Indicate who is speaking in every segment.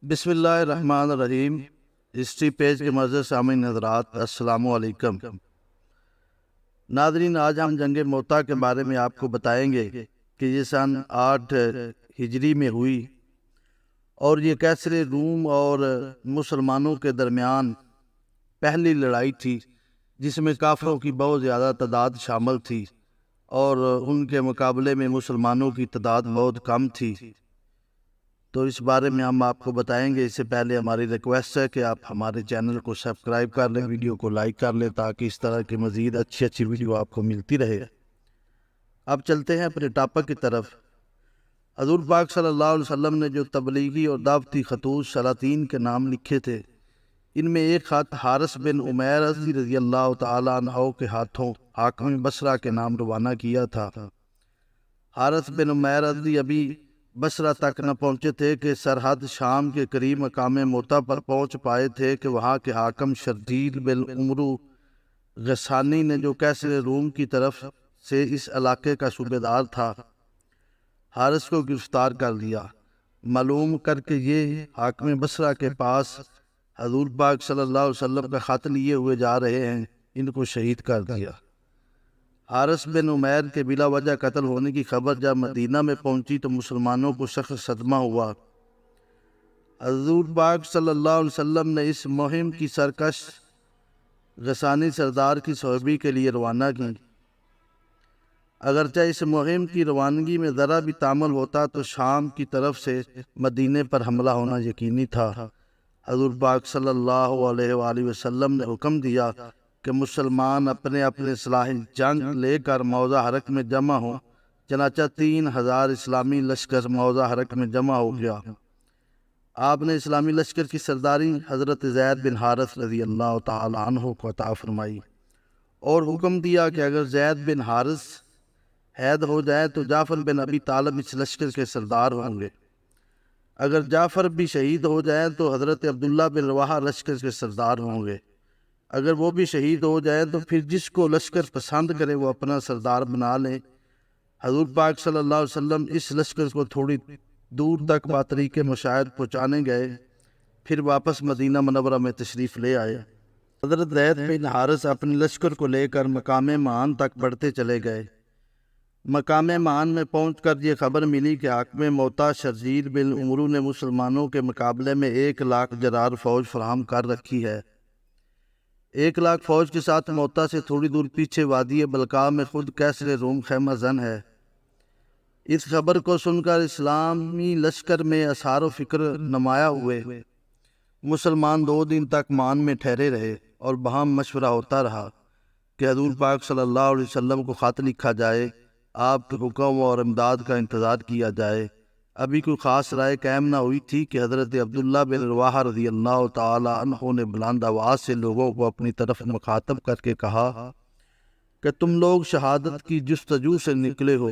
Speaker 1: بسم اللہ الرحمن الرحیم۔ ہسٹری پیج کے معزز سامعین حضرات، السلام علیکم۔ ناظرین، آج ہم جنگ موتا کے بارے میں آپ کو بتائیں گے کہ یہ سن 8 ہجری میں ہوئی اور یہ کیسر روم اور مسلمانوں کے درمیان پہلی لڑائی تھی جس میں کافروں کی بہت زیادہ تعداد شامل تھی اور ان کے مقابلے میں مسلمانوں کی تعداد بہت کم تھی۔ تو اس بارے میں ہم آپ کو بتائیں گے۔ اس سے پہلے ہماری ریکویسٹ ہے کہ آپ ہمارے چینل کو سبسکرائب کر لیں، ویڈیو کو لائک کر لیں تاکہ اس طرح کی مزید اچھی ویڈیو آپ کو ملتی رہے۔ اب چلتے ہیں اپنے ٹاپک کی طرف۔ حضور پاک صلی اللہ علیہ وسلم نے جو تبلیغی اور دعوتی خطوط سلاطین کے نام لکھے تھے، ان میں ایک خط حارث بن عمیر ازدی رضی اللہ تعالیٰ عنہ کے ہاتھوں حاکم بصرہ کے نام روانہ کیا تھا۔ حارث بن عمیر ازدی ابھی بصرہ تک نہ پہنچے تھے کہ سرحد شام کے قریب مقام موتا پر پہنچ پائے تھے کہ وہاں کے حاکم شرجیل بن عمرو غسانی نے، جو کیسر روم کی طرف سے اس علاقے کا صوبے دار تھا، حارث کو گرفتار کر لیا۔ معلوم کر کے یہ حاکم بصرہ کے پاس حضور پاک صلی اللہ علیہ وسلم کا خط لیے ہوئے جا رہے ہیں، ان کو شہید کر دیا۔ حارث بن عمیر کے بلا وجہ قتل ہونے کی خبر جب مدینہ میں پہنچی تو مسلمانوں کو سخت صدمہ ہوا۔ حضور پاک صلی اللہ علیہ وسلم نے اس مہم کی سرکش غسانی سردار کی صحبی کے لیے روانہ کی۔ اگرچہ اس مہم کی روانگی میں ذرا بھی تعامل ہوتا تو شام کی طرف سے مدینے پر حملہ ہونا یقینی تھا۔ حضور پاک صلی اللہ علیہ وآلہ وسلم نے حکم دیا کہ مسلمان اپنے اپنے سلاح جنگ لے کر موضع حرک میں جمع ہوں۔ چنانچہ 3000 اسلامی لشکر موضع حرک میں جمع ہو گیا۔ آپ نے اسلامی لشکر کی سرداری حضرت زید بن حارث رضی اللہ تعالی عنہ کو عطا فرمائی اور حکم دیا کہ اگر زید بن حارث حید ہو جائے تو جعفر بن ابی طالب اس لشکر کے سردار ہوں گے۔ اگر جعفر بھی شہید ہو جائیں تو حضرت عبداللہ بن رواحہ لشکر کے سردار ہوں گے۔ اگر وہ بھی شہید ہو جائے تو پھر جس کو لشکر پسند کرے وہ اپنا سردار بنا لیں۔ حضور پاک صلی اللہ علیہ وسلم اس لشکر کو تھوڑی دور تک بطریق مشاہد پہنچانے گئے، پھر واپس مدینہ منورہ میں تشریف لے آئے۔ حضرت زید بن حارث اپنے لشکر کو لے کر مقام معان تک بڑھتے چلے گئے۔ مقام معان میں پہنچ کر یہ خبر ملی کہ حاکم موتا شرجیل بن عمرو نے مسلمانوں کے مقابلے میں 1,00,000 جرار فوج فراہم کر رکھی ہے۔ 1,00,000 فوج کے ساتھ موتا سے تھوڑی دور پیچھے وادی بلقاء میں خود کیسر روم خیمہ زن ہے۔ اس خبر کو سن کر اسلامی لشکر میں اثار و فکر نمایاں ہوئے۔ مسلمان 2 دن تک مان میں ٹھہرے رہے اور باہم مشورہ ہوتا رہا کہ حضور پاک صلی اللہ علیہ وسلم کو خط لکھا جائے، آپ کے حکم اور امداد کا انتظار کیا جائے۔ ابھی کوئی خاص رائے قائم نہ ہوئی تھی کہ حضرت عبداللہ بن رواحہ رضی اللہ تعالی عنہ نے بلند آواز سے لوگوں کو اپنی طرف مخاطب کر کے کہا کہ تم لوگ شہادت کی جستجو سے نکلے ہو۔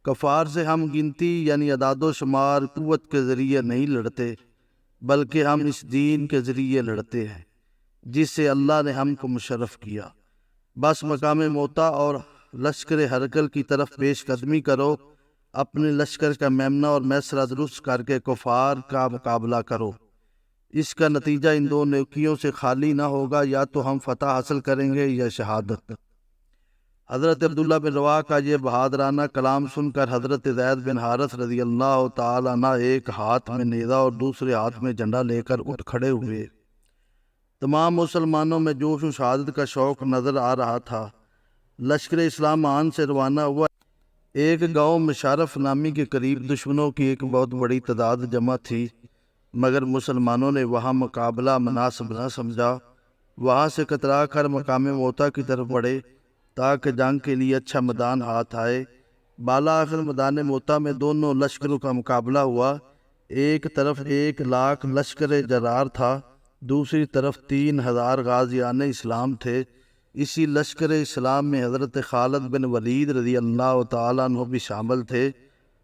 Speaker 1: کفار سے ہم گنتی یعنی اعداد و شمار قوت کے ذریعے نہیں لڑتے، بلکہ ہم اس دین کے ذریعے لڑتے ہیں جس سے اللہ نے ہم کو مشرف کیا۔ بس مقام موتا اور لشکر ہرقل کی طرف پیش قدمی کرو، اپنے لشکر کا میمنہ اور میسرہ درست کر کے کفار کا مقابلہ کرو۔ اس کا نتیجہ ان 2 نیکیوں سے خالی نہ ہوگا، یا تو ہم فتح حاصل کریں گے یا شہادت۔ حضرت عبداللہ بن رواحہ کا یہ بہادرانہ کلام سن کر حضرت زید بن حارث رضی اللہ تعالیٰ عنہ ایک ہاتھ میں نیزہ اور دوسرے ہاتھ میں جھنڈا لے کر اٹھ کھڑے ہوئے۔ تمام مسلمانوں میں جوش و شہادت کا شوق نظر آ رہا تھا۔ لشکر اسلام آن سے روانہ ہوا۔ ایک گاؤں مشارف نامی کے قریب دشمنوں کی ایک بہت بڑی تعداد جمع تھی، مگر مسلمانوں نے وہاں مقابلہ مناسب نہ سمجھا۔ وہاں سے کترا کر مقام موتا کی طرف بڑھے تاکہ جنگ کے لیے اچھا میدان ہاتھ آئے۔ بالآخر میدان موتا میں دونوں لشکروں کا مقابلہ ہوا۔ ایک طرف 1,00,000 لشکر جرار تھا، دوسری طرف 3000 غازیان اسلام تھے۔ اسی لشکر اسلام میں حضرت خالد بن ولید رضی اللہ تعالیٰ عنہ بھی شامل تھے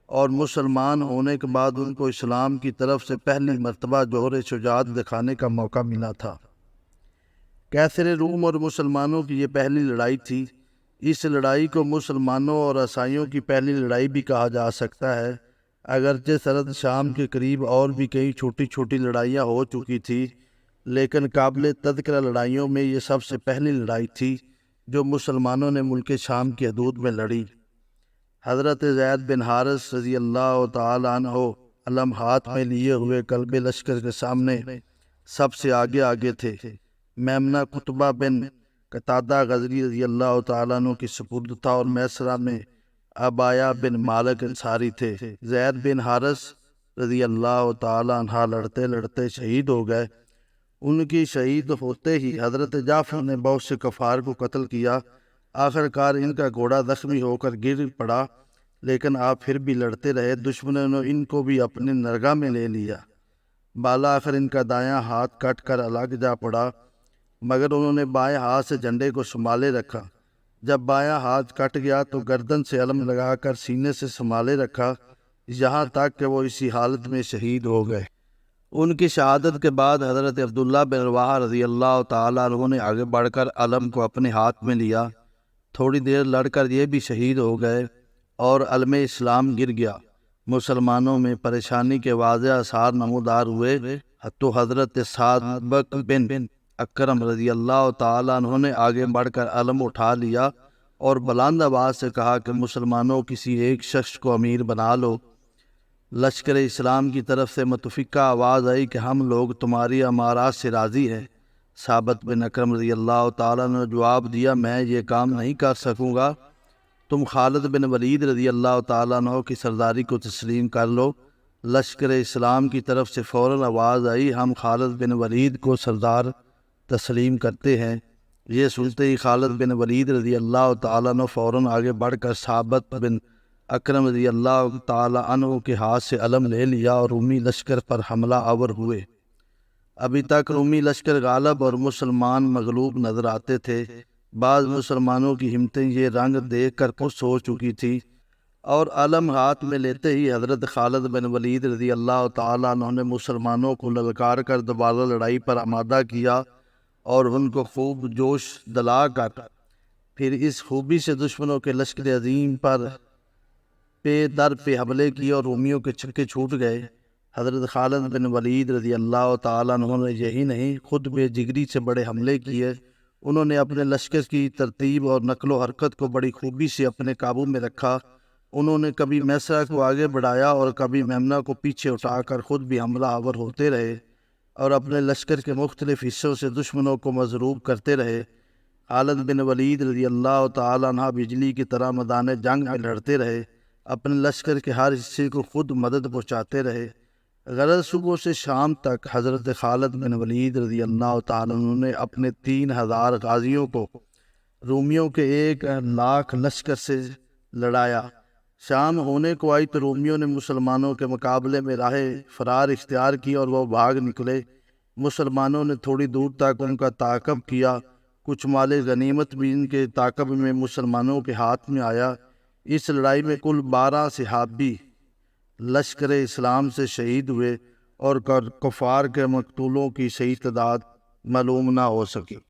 Speaker 1: اور مسلمان ہونے کے بعد ان کو اسلام کی طرف سے پہلی مرتبہ جوہر شجاعت دکھانے کا موقع ملا تھا۔ کیسر روم اور مسلمانوں کی یہ پہلی لڑائی تھی۔ اس لڑائی کو مسلمانوں اور عیسائیوں کی پہلی لڑائی بھی کہا جا سکتا ہے۔ اگرچہ سرحد شام کے قریب اور بھی کئی چھوٹی چھوٹی لڑائیاں ہو چکی تھی، لیکن قابل تذکرہ لڑائیوں میں یہ سب سے پہلی لڑائی تھی جو مسلمانوں نے ملک شام کی حدود میں لڑی۔ حضرت زید بن حارث رضی اللہ تعالی عنہ علم ہاتھ میں لیے ہوئے قلب لشکر کے سامنے سب سے آگے تھے۔ میمنہ قطبہ بن قتادہ غزنی رضی اللہ تعالیٰ عنہ کی سپرد تھا، اور میسرہ میں ابایا بن مالک انصاری تھے۔ زید بن حارث رضی اللہ تعالیٰ عنہ لڑتے لڑتے شہید ہو گئے۔ ان کی شہید ہوتے ہی حضرت جعفر نے بہت سے کفار کو قتل کیا۔ آخر کار ان کا گھوڑا زخمی ہو کر گر پڑا، لیکن آپ پھر بھی لڑتے رہے۔ دشمنوں نے ان کو بھی اپنے نرگاہ میں لے لیا۔ بالا آخر ان کا دایاں ہاتھ کٹ کر الگ جا پڑا، مگر انہوں نے بائیں ہاتھ سے جھنڈے کو سنبھالے رکھا۔ جب بایاں ہاتھ کٹ گیا تو گردن سے علم لگا کر سینے سے سنبھالے رکھا، یہاں تک کہ وہ اسی حالت میں شہید ہو گئے۔ ان کی شہادت کے بعد حضرت عبداللہ بن رواحہ رضی اللہ تعالیٰ عنہ نے آگے بڑھ کر علم کو اپنے ہاتھ میں لیا۔ تھوڑی دیر لڑ کر یہ بھی شہید ہو گئے اور علم اسلام گر گیا۔ مسلمانوں میں پریشانی کے واضح آثار نمودار ہوئے تو حضرت سعد بن اکرم رضی اللہ تعالیٰ عنہ نے آگے بڑھ کر علم اٹھا لیا اور بلند آواز سے کہا کہ مسلمانوں کسی ایک شخص کو امیر بنا لو۔ لشکر اسلام کی طرف سے متفقہ آواز آئی کہ ہم لوگ تمہاری امارات سے راضی ہیں۔ ثابت بن اکرم رضی اللہ تعالیٰ نے جواب دیا، میں یہ کام نہیں کر سکوں گا، تم خالد بن ولید رضی اللہ تعالیٰ عنہ کی سرداری کو تسلیم کر لو۔ لشکر اسلام کی طرف سے فوراً آواز آئی، ہم خالد بن ولید کو سردار تسلیم کرتے ہیں۔ یہ سنتے ہی خالد بن ولید رضی اللہ تعالیٰ عنہ فوراً آگے بڑھ کر ثابت بن اکرم رضی اللہ تعالیٰ عنہ کے ہاتھ سے علم لے لیا اور رومی لشکر پر حملہ آور ہوئے۔ ابھی تک رومی لشکر غالب اور مسلمان مغلوب نظر آتے تھے۔ بعض مسلمانوں کی ہمتیں یہ رنگ دیکھ کر پست ہو چکی تھی، اور علم ہاتھ میں لیتے ہی حضرت خالد بن ولید رضی اللہ تعالیٰ عنہ نے مسلمانوں کو للکار کر دوبارہ لڑائی پر آمادہ کیا اور ان کو خوب جوش دلا کر پھر اس خوبی سے دشمنوں کے لشکر عظیم پر پے در پہ حملے کیے اور رومیوں کے چھکے چھوٹ گئے۔ حضرت خالد بن ولید رضی اللہ تعالیٰ عنہ نے یہی نہیں، خود بے جگری سے بڑے حملے کیے۔ انہوں نے اپنے لشکر کی ترتیب اور نقل و حرکت کو بڑی خوبی سے اپنے قابو میں رکھا۔ انہوں نے کبھی میسرہ کو آگے بڑھایا اور کبھی میمنہ کو پیچھے اٹھا کر خود بھی حملہ آور ہوتے رہے اور اپنے لشکر کے مختلف حصوں سے دشمنوں کو مضروب کرتے رہے۔ خالد بن ولید رضی اللہ تعالیٰ عنہ بجلی کی طرح میدان جنگ میں لڑتے رہے، اپنے لشکر کے ہر حصے کو خود مدد پہنچاتے رہے۔ غرض صبح سے شام تک حضرت خالد بن ولید رضی اللہ تعالیٰ عنہ نے اپنے 3000 غازیوں کو رومیوں کے 1,00,000 لشکر سے لڑایا۔ شام ہونے کو آئی تو رومیوں نے مسلمانوں کے مقابلے میں راہ فرار اختیار کی اور وہ بھاگ نکلے۔ مسلمانوں نے تھوڑی دور تک ان کا تعاقب کیا، کچھ مال غنیمت بھی ان کے تعاقب میں مسلمانوں کے ہاتھ میں آیا۔ اس لڑائی میں کل 12 صحابی لشکر اسلام سے شہید ہوئے اور کفار کے مقتولوں کی صحیح تعداد معلوم نہ ہو سکی۔